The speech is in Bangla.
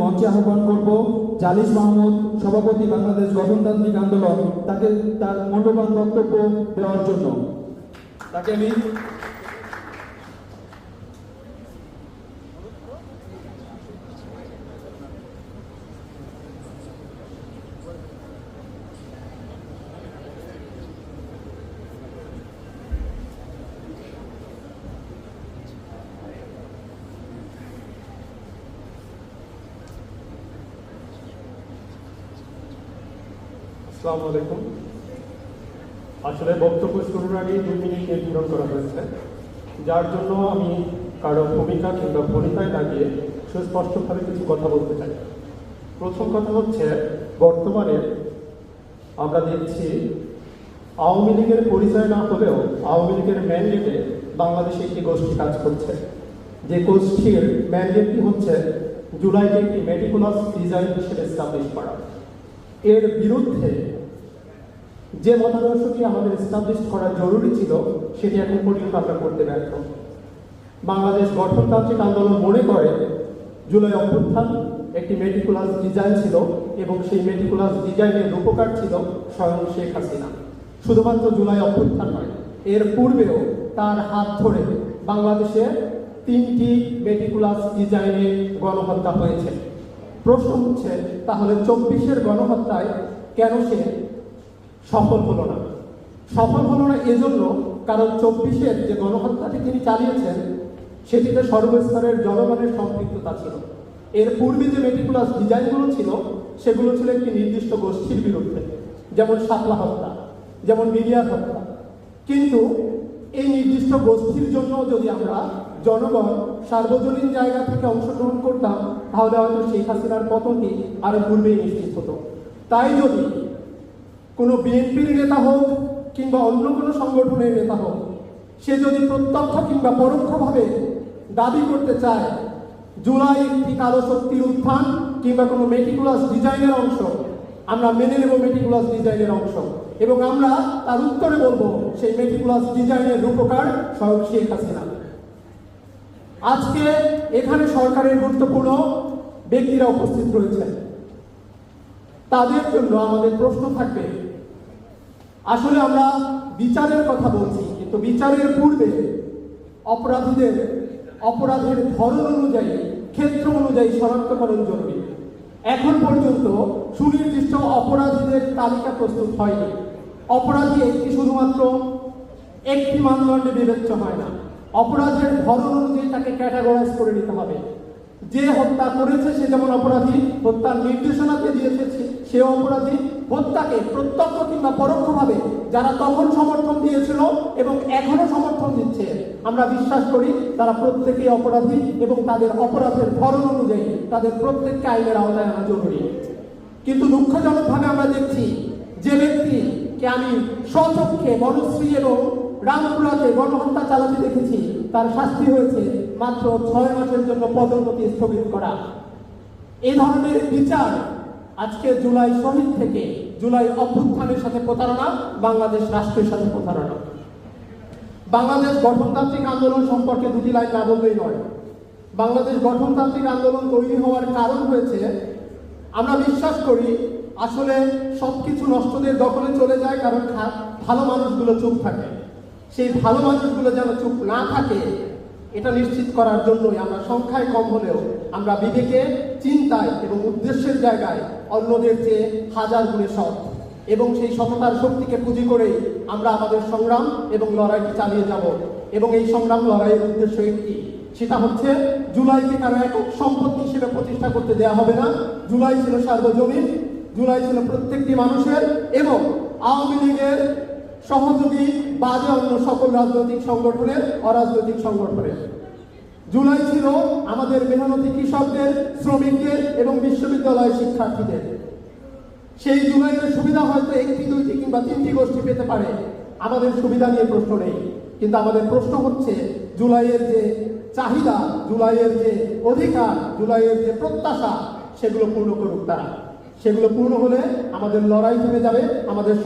মঞ্চে আহ্বান করব জালিস মাহমুদ, সভাপতি বাংলাদেশ গণতান্ত্রিক আন্দোলন, তাকে তার মূল্যবান বক্তব্য দেওয়ার জন্য তাকে আমি আসসালামু আলাইকুম। আসলে বক্তব্য শুরুর আগে 2 মিনিট নির্ধারণ করা হয়েছে, যার জন্য আমি কারো ভূমিকা কিংবা ভূমিকায় লাগিয়ে সুস্পষ্টভাবে কিছু কথা বলতে চাই। প্রথম কথা হচ্ছে, বর্তমানে আমরা দেখছি আওয়ামী লীগের পরিচয় না হলেও আওয়ামী লীগের ম্যান্ডেটে বাংলাদেশে একটি গোষ্ঠী কাজ করছে। যে গোষ্ঠীর ম্যান্ডেটটি হচ্ছে জুলাইকে একটি মেটিকুলাস ডিজাইন হিসেবে এস্টাবলিশ করা। এর বিরুদ্ধে যে মতাদর্শটি আমাদের এস্টাবলিশ করা জরুরি ছিল, সেটি এখন পর্যন্ত আমরা করতে ব্যর্থ। বাংলাদেশ গঠনতান্ত্রিক আন্দোলন মনে করে জুলাই অভ্যুত্থান একটি মেটিকুলাস ডিজাইন ছিল এবং সেই মেটিকুলাস ডিজাইনের রূপকার ছিল স্বয়ং শেখ হাসিনা। শুধুমাত্র জুলাই অভ্যুত্থান নয়, এর পূর্বেও তার হাত ধরে বাংলাদেশে 3টি মেটিকুলাস ডিজাইনে গণহত্যা হয়েছে। প্রশ্ন হচ্ছে, তাহলে 24-এর গণহত্যায় কেন সে সফল হলো না? সফল হলো না এজন্য কারণ 24-এর যে গণহত্যাটি তিনি চালিয়েছেন সেটিতে সর্বস্তরের জনগণের সম্পৃক্ততা ছিল। এর পূর্বে যে মেটিকুলাস ডিজাইনগুলো ছিল সেগুলো ছিল একটি নির্দিষ্ট গোষ্ঠীর বিরুদ্ধে, যেমন শাপলা হত্যা, যেমন মিডিয়ার হত্যা। কিন্তু এই নির্দিষ্ট গোষ্ঠীর জন্য যদি আমরা জনগণ সার্বজনীন জায়গা থেকে অংশগ্রহণ করতাম, তাহলে হয়তো শেখ হাসিনার পতনটি আরো পূর্বেই নিশ্চিত হতো। তাই যদি কোনো বিএনপির নেতা হোক কিংবা অন্য কোনো সংগঠনের নেতা হোক, সে যদি প্রত্যক্ষ কিংবা পরোক্ষভাবে দাবি করতে চায় জুলাই একটি কালো শক্তির উত্থান কিংবা কোনো মেটিকুলাস ডিজাইনের অংশ, আমরা মেনে নেব মেটিকুলাস ডিজাইনের অংশ, এবং আমরা তার উত্তরে বলবো সেই মেটিকুলাস ডিজাইনের রূপকার স্বয়ং শেখ হাসিনা। আজকে এখানে সরকারের গুরুত্বপূর্ণ ব্যক্তিরা উপস্থিত রয়েছেন, তাদের জন্য আমাদের প্রশ্ন থাকবে, আসলে আমরা বিচারের কথা বলছি, কিন্তু বিচারের পূর্বে অপরাধের ধরন অনুযায়ী, ক্ষেত্র অনুযায়ী শনাক্তকরণ জরুরি। এখন পর্যন্ত সুনির্দিষ্ট অপরাধীদের তালিকা প্রস্তুত হয়নি। অপরাধী শুধুমাত্র একটি মানদণ্ডে বিবেচ্য হয় না, অপরাধের ধরন অনুযায়ী তাকে ক্যাটাগরাইজ করে নিতে হবে। যে হত্যা করেছে সে যেমন অপরাধী, হত্যার নির্দেশনাকে দিয়েছে সেও অপরাধী, হত্যাকে প্রত্যক্ষ কিংবা পরোক্ষভাবে যারা তখন সমর্থন দিয়েছিল এবং এখনো সমর্থন দিচ্ছে, আমরা বিশ্বাস করি তারা প্রত্যেকেই অপরাধী এবং তাদের অপরাধের ধরন অনুযায়ী তাদের প্রত্যেককে আইনের আওতায় আনা জরুরি। কিন্তু দুঃখজনকভাবে আমরা দেখছি যে ব্যক্তিকে আমি স্বচক্ষে বনশ্রী এবং রামপুরাতে গণহত্যা চালাতে দেখেছি, তার শাস্তি হয়েছে মাত্র 6 মাসের জন্য পদোন্নতি স্থগিত করা। এই ধরনের বিচার আজকে জুলাই শহীদ থেকে জুলাই অভ্যুত্থানের সাথে প্রতারণা, বাংলাদেশ রাষ্ট্রের সাথে প্রতারণা। বাংলাদেশ গঠনতান্ত্রিক আন্দোলন সম্পর্কে 2টি লাইন না বললেই নয়। বাংলাদেশ গঠনতান্ত্রিক আন্দোলন তৈরি হওয়ার কারণ হয়েছে, আমরা বিশ্বাস করি আসলে সবকিছু নষ্টদের দখলে চলে যায় কারণ ভালো মানুষগুলো চুপ থাকে। সেই ভালো মানুষগুলো যেন চুপ না থাকে, এটা নিশ্চিত করার জন্যই আমরা সংখ্যায় কম হলেও আমরা বিবেকে, চিন্তায় এবং উদ্দেশ্যের জায়গায় অন্যদের চেয়ে হাজার গুণে সৎ, এবং সেই সততার শক্তিকে পুঁজি করেই আমরা আমাদের সংগ্রাম এবং লড়াইটি চালিয়ে যাব। এবং এই সংগ্রাম লড়াইয়ের উদ্দেশ্য একটি, সেটা হচ্ছে জুলাইকে কারো একক সম্পত্তি হিসেবে প্রতিষ্ঠা করতে দেওয়া হবে না। জুলাই ছিল সার্বজনীন, জুলাই ছিল প্রত্যেকটি মানুষের এবং আওয়ামী লীগের সহযোগী বাদে অন্য সকল রাজনৈতিক সংগঠনের, অরাজনৈতিক সংগঠনের। জুলাই ছিল আমাদের মেহনতি কৃষকদের, শ্রমিকদের এবং বিশ্ববিদ্যালয়ের শিক্ষার্থীদের। সেই জুলাইয়ের সুবিধা হয়তো 1টি, 2টি কিংবা 3টি গোষ্ঠী পেতে পারে, আমাদের সুবিধা নিয়ে প্রশ্ন নেই। কিন্তু আমাদের প্রশ্ন হচ্ছে জুলাইয়ের যে চাহিদা, জুলাইয়ের যে অধিকার, জুলাইয়ের যে প্রত্যাশা, সেগুলো পূর্ণ করুক তারা। সেগুলো পূর্ণ হলে আমাদের লড়াই থেমে যাবে, আমাদের